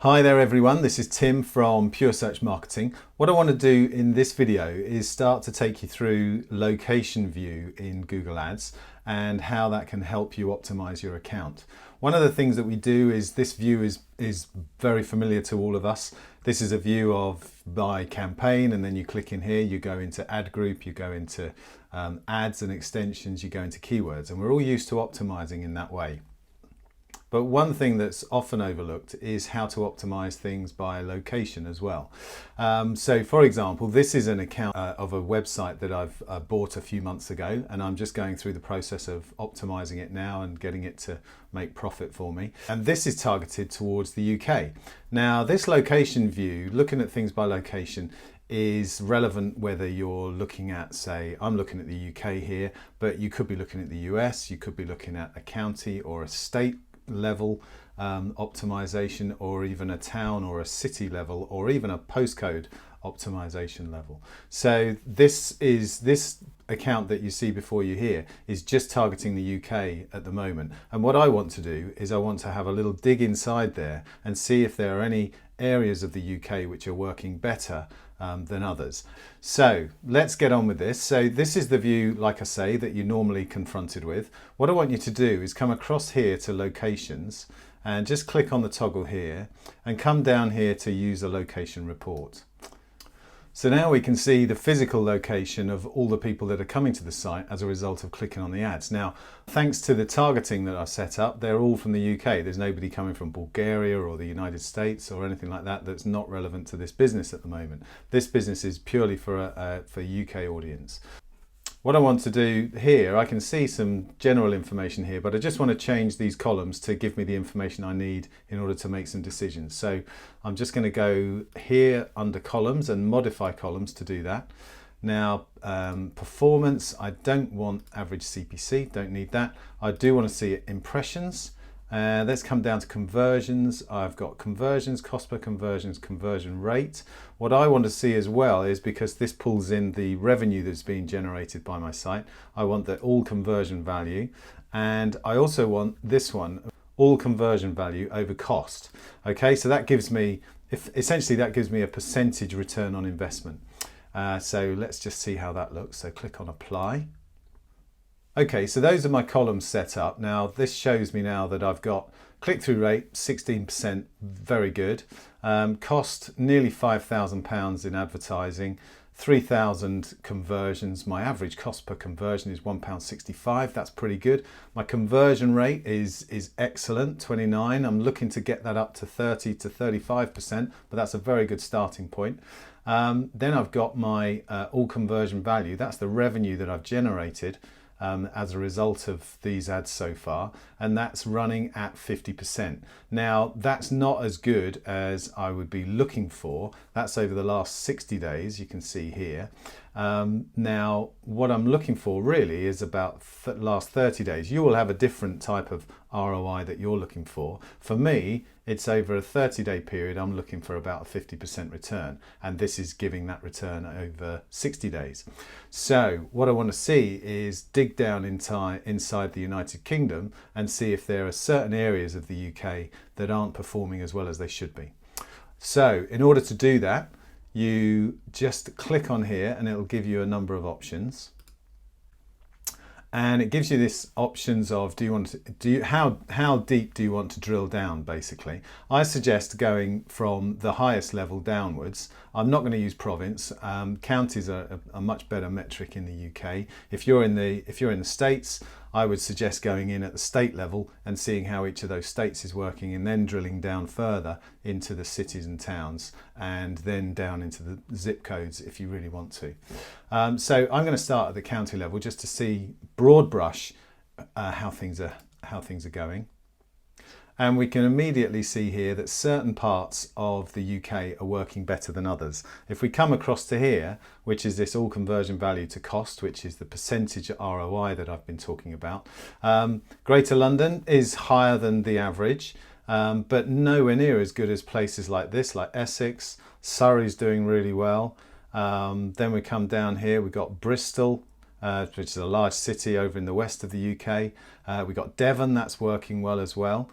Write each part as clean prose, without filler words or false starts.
Hi there everyone, this is Tim from Pure Search Marketing. What I want to do in this video is start to take you through location view in Google Ads and how that can help you optimize your account. One of the things that we do is this view is very familiar to all of us. This is a view of by campaign, and then you click in here, you go into ad group, you go into ads and extensions, you go into keywords, and we're all used to optimizing in that way. But one thing that's often overlooked is how to optimize things by location as well. So for example, this is an account of a website that I've bought a few months ago, and I'm just going through the process of optimizing it now and getting it to make profit for me. And this is targeted towards the UK. Now, this location view, looking at things by location, is relevant whether you're looking at, say, I'm looking at the UK here, but you could be looking at the US, you could be looking at a county or a state level optimization, or even a town or a city level, or even a postcode optimization level. So this account that you see before you here is just targeting the UK at the moment. And what I want to do is I want to have a little dig inside there and see if there are any areas of the UK which are working better than others. So let's get on with this. So this is the view, like I say, that you're normally confronted with. What I want you to do is come across here to locations and just click on the toggle here and come down here to use a location report. So now we can see the physical location of all the people that are coming to the site as a result of clicking on the ads. Now, thanks to the targeting that I've set up, they're all from the UK. There's nobody coming from Bulgaria or the United States or anything like that that's not relevant to this business at the moment. This business is purely for a UK audience. What I want to do here, I can see some general information here, but I just want to change these columns to give me the information I need in order to make some decisions. So I'm just going to go here under columns and modify columns to do that. Now, performance, I don't want average CPC, don't need that. I do want to see impressions. Let's come down to conversions. I've got conversions, cost per conversions, conversion rate. What I want to see as well is, because this pulls in the revenue that's being generated by my site, I want the all conversion value, and I also want this one, all conversion value over cost. Okay, so that gives me, essentially that gives me a percentage return on investment. So let's just see how that looks. So click on apply. Okay, so those are my columns set up. Now this shows me now that I've got click-through rate 16%, very good. Cost nearly £5,000 in advertising, 3,000 conversions. My average cost per conversion is £1.65. That's pretty good. My conversion rate is excellent, 29. I'm looking to get that up to 30 to 35%, but that's a very good starting point. Then I've got my all conversion value. That's the revenue that I've generated as a result of these ads so far, and that's running at 50%. Now that's not as good as I would be looking for. That's over the last 60 days, you can see here. Now what I'm looking for really is about last 30 days. You will have a different type of ROI that you're looking for. For me, it's over a 30-day period. I'm looking for about a 50% return, and this is giving that return over 60 days. So what I want to see is dig down inside the United Kingdom and see if there are certain areas of the UK that aren't performing as well as they should be. So in order to do that, you just click on here and it'll give you a number of options. And it gives you this options of how deep do you want to drill down, basically. I suggest going from the highest level downwards. I'm not going to use province. Counties are a much better metric in the UK. If you're in the States, I would suggest going in at the state level and seeing how each of those states is working, and then drilling down further into the cities and towns, and then down into the zip codes if you really want to. So I'm going to start at the county level just to see broad brush how things are going. And we can immediately see here that certain parts of the UK are working better than others. If we come across to here, which is this all conversion value to cost, which is the percentage ROI that I've been talking about, Greater London is higher than the average, but nowhere near as good as places like this, like Essex. Surrey's doing really well. Then we come down here, we've got Bristol, which is a large city over in the west of the UK. We've got Devon, that's working well as well.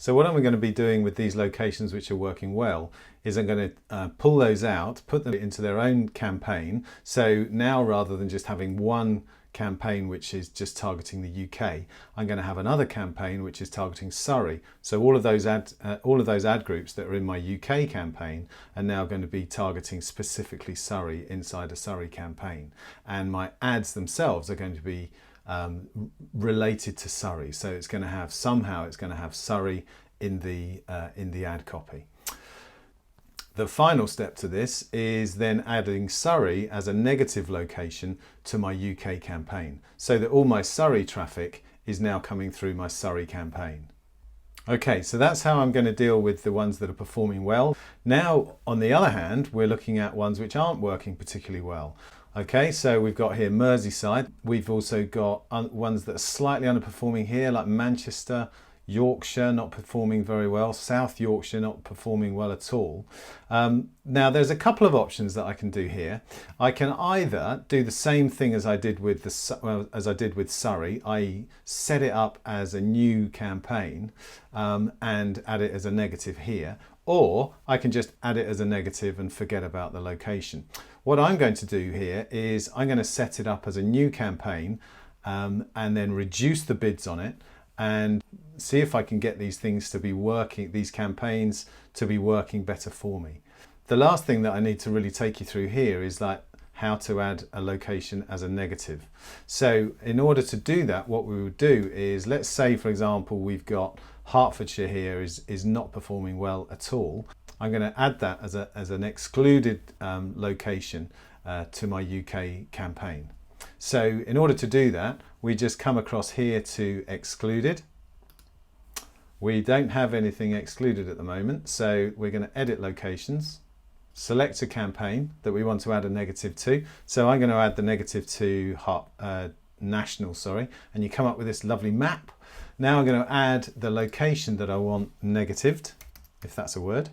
So what I'm going to be doing with these locations which are working well is I'm going to pull those out, put them into their own campaign. So now rather than just having one campaign which is just targeting the UK, I'm going to have another campaign which is targeting Surrey. So all of those ad groups that are in my UK campaign are now going to be targeting specifically Surrey inside a Surrey campaign, and my ads themselves are going to be related to Surrey. So it's going to have Surrey in the ad copy. The final step to this is then adding Surrey as a negative location to my UK campaign, so that all my Surrey traffic is now coming through my Surrey campaign. Okay, so that's how I'm going to deal with the ones that are performing well. Now, on the other hand, we're looking at ones which aren't working particularly well. Okay, so we've got here Merseyside. We've also got ones that are slightly underperforming here, like Manchester, Yorkshire not performing very well, South Yorkshire not performing well at all. Now there's a couple of options that I can do here. I can either do the same thing as I did with Surrey, i.e. set it up as a new campaign and add it as a negative here, or I can just add it as a negative and forget about the location. What I'm going to do here is I'm going to set it up as a new campaign and then reduce the bids on it and see if I can get these things to be working, these campaigns to be working better for me. The last thing that I need to really take you through here is like how to add a location as a negative. So in order to do that, what we would do is, let's say for example we've got Hertfordshire here is not performing well at all. I'm going to add that as an excluded location to my UK campaign. So in order to do that, we just come across here to excluded. We don't have anything excluded at the moment, so we're going to edit locations, select a campaign that we want to add a negative to. So I'm going to add the negative to national, and you come up with this lovely map. Now I'm going to add the location that I want negatived, if that's a word,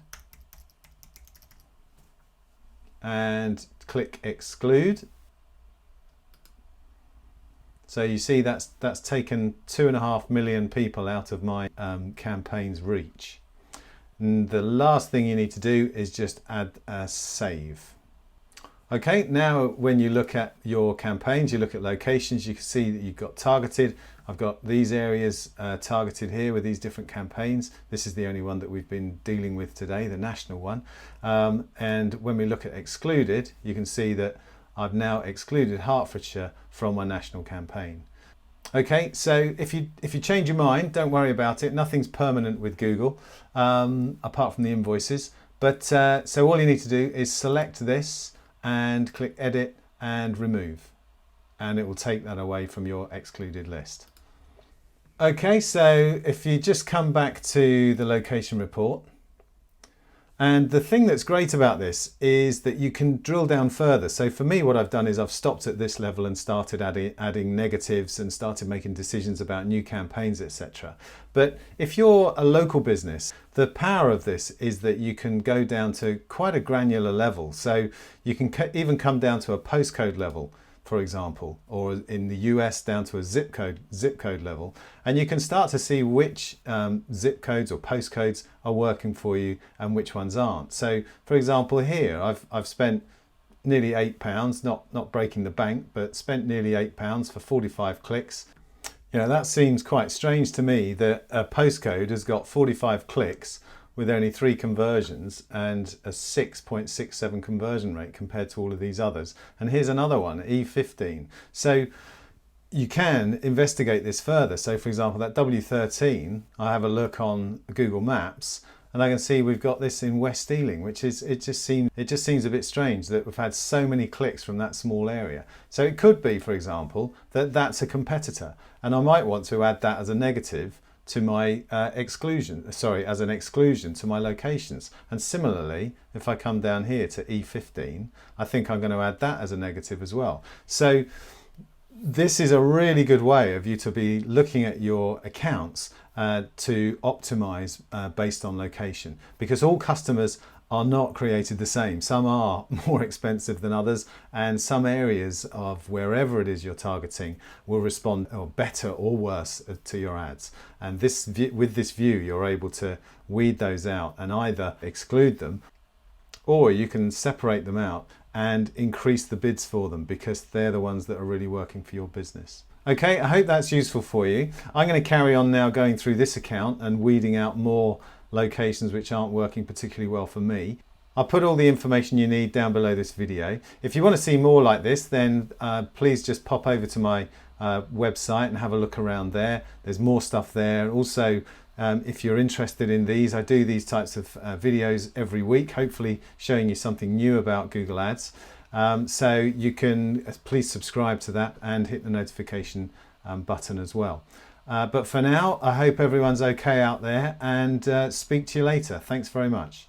and click exclude. So you see that's taken 2.5 million people out of my campaign's reach. And the last thing you need to do is just add a save. Okay, now when you look at your campaigns, you look at locations, you can see that you've got targeted. I've got these areas targeted here with these different campaigns. This is the only one that we've been dealing with today, the national one. And when we look at excluded, you can see that I've now excluded Hertfordshire from my national campaign. Okay, so if you change your mind, don't worry about it. Nothing's permanent with Google, apart from the invoices. But so all you need to do is select this and click edit and remove, and it will take that away from your excluded list. Okay, so if you just come back to the location report, and the thing that's great about this is that you can drill down further. So for me, what I've done is I've stopped at this level and started adding negatives and started making decisions about new campaigns, etc. But if you're a local business, the power of this is that you can go down to quite a granular level. So you can even come down to a postcode level, for example, or in the US down to a zip code level, and you can start to see which zip codes or postcodes are working for you and which ones aren't. So for example here, I've spent nearly £8, not breaking the bank, but spent nearly £8 for 45 clicks. You know, that seems quite strange to me that a postcode has got 45 clicks with only 3 conversions and a 6.67 conversion rate compared to all of these others. And here's another one, E15. So you can investigate this further. So for example, that W13, I have a look on Google Maps and I can see we've got this in West Ealing, which is, it just seems a bit strange that we've had so many clicks from that small area. So it could be, for example, that that's a competitor, and I might want to add that as a negative to my as an exclusion to my locations. And similarly, if I come down here to E15, I think I'm going to add that as a negative as well. So this is a really good way of you to be looking at your accounts to optimize based on location, because all customers are not created the same. Some are more expensive than others, and some areas of wherever it is you're targeting will respond better or worse to your ads. And with this view, you're able to weed those out and either exclude them, or you can separate them out and increase the bids for them because they're the ones that are really working for your business. Okay, I hope that's useful for you. I'm going to carry on now going through this account and weeding out more locations which aren't working particularly well for me. I'll put all the information you need down below this video. If you want to see more like this, then please just pop over to my website and have a look around there. There's more stuff there. Also, if you're interested in these, I do these types of videos every week, hopefully showing you something new about Google Ads. So you can please subscribe to that and hit the notification button as well. But for now, I hope everyone's okay out there, and speak to you later. Thanks very much.